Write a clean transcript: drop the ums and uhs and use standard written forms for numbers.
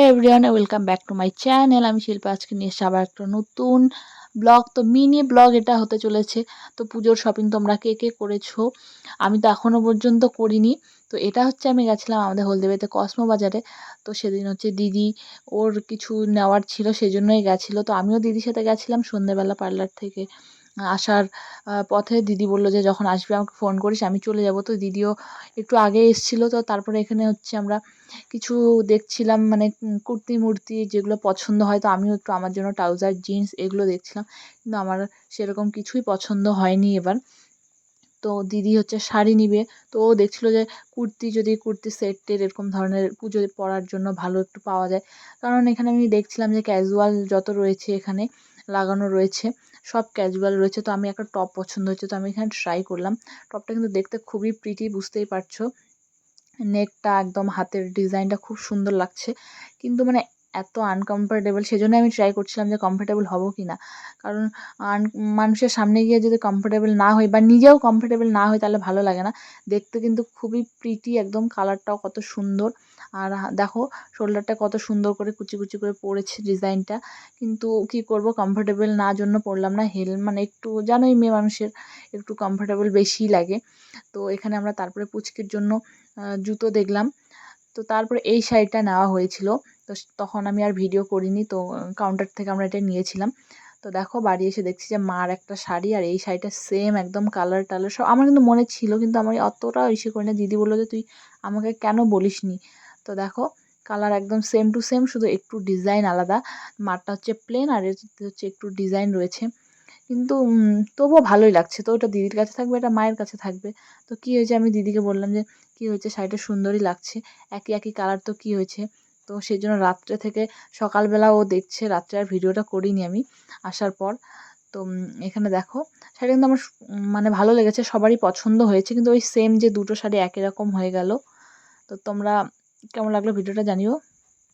Everyone, welcome back to my channel. আমি শিল্পা আজকে নিয়ে এসেছি আবার একটা নতুন ব্লগ। তো মিনি ব্লগ এটা হতে চলেছে। তো পুজোর শপিং তোমরা কে কে করেছো? আমি তো এখনও পর্যন্ত করিনি। তো এটা হচ্ছে আমি গেছিলাম আমাদের হলদিবাড়িতে কসমো বাজারে। তো সেদিন হচ্ছে দিদি ওর কিছু নেওয়ার ছিল, সেই জন্যই গেছিলো। তো আমিও দিদির সাথে গেছিলাম সন্ধ্যেবেলা পার্লার থেকে আসার পথে দিদি বলল যে যখন আসবি আমাকে ফোন করিস, আমি চলে যাব। তো দিদিও একটু আগে এসেছিলো। তো তারপরে এখানে হচ্ছে আমরা কিছু দেখছিলাম, মানে কুর্তি মূর্তি যেগুলো পছন্দ হয়। তো আমিও একটু আমার জন্য ট্রাউজার জিন্স এগুলো দেখছিলাম, কিন্তু আমার সেরকম কিছুই পছন্দ হয়নি এবার। তো দিদি হচ্ছে শাড়ি নিবে। তো ও দেখছিল যে কুর্তি সেটের এরকম ধরনের পুজোয় পরার জন্য ভালো একটু পাওয়া যায়। কারণ এখানে আমি দেখছিলাম যে ক্যাজুয়াল যত রয়েছে এখানে লাগানো রয়েছে, সব ক্যাজুয়াল রয়েছে। তো আমি একটা টপ পছন্দ হয়েছে, তো আমি এখানে ট্রাই করলাম। টপটা কিন্তু দেখতে খুবই প্রিটি, বুঝতেই পারছো। নেকটা একদম হাতের ডিজাইনটা খুব সুন্দর লাগছে, কিন্তু মানে এত আনকমফোর্টেবল, সেজন্য আমি ট্রাই করছিলাম যে কমফোর্টেবল হব কি না। কারণ মানুষের সামনে গিয়ে যদি কমফোর্টেবল না হই বা নিজেও কমফোর্টেবল না হই তাহলে ভালো লাগে না। দেখতে কিন্তু খুবই প্রিটি, একদম কালারটাও কত সুন্দর। আর দেখো শোল্ডারটা কত সুন্দর করে কুচি কুচি করে পরেছে ডিজাইনটা। কিন্তু কি করব, কমফোর্টেবল না জন্য পরলাম না। মানে একটু জানোই মেয়ে মানুষের একটু কমফোর্টেবল বেশিই লাগে। তো এখানে আমরা তারপরে পুচকির জন্য জুতো দেখলাম। তো তারপরে এই শাড়িটা নেওয়া হয়েছিল। তো তখন আমি আর ভিডিও করিনি। তো কাউন্টার থেকে আমরা এটা নিয়েছিলাম। তো দেখো বাড়ি এসে দেখছি যে মার একটা শাড়ি আর এই শাড়িটা সেম একদম কালার টালার সব আমার কিন্তু মনে ছিল, কিন্তু আমি অতটা ইসে করি না। দিদি বললো যে তুই আমাকে কেন বলিসনি। তো দেখো কালার একদম সেম টু সেম, শুধু একটু ডিজাইন আলাদা। মারটা হচ্ছে প্লেন আর এতে হচ্ছে একটু ডিজাইন রয়েছে, কিন্তু তবুও ভালোই লাগছে। তো ওটা দিদির কাছে থাকবে, এটা মায়ের কাছে থাকবে। তো কী হয়েছে, আমি দিদিকে বললাম যে কী হয়েছে, শাড়িটা সুন্দরই লাগছে, একই একই কালার, তো কী হয়েছে। তো সেই জন্য রাত্রে থেকে সকালবেলা ও দেখছে, রাত্রে আর ভিডিওটা করিনি আমি আসার পর। তো এখানে দেখো শাড়িটা কিন্তু আমার মানে ভালো লেগেছে, সবারই পছন্দ হয়েছে, কিন্তু ওই সেম যে দুটো শাড়ি একই রকম হয়ে গেল। তো তোমরা কেমন লাগলো ভিডিওটা জানিও।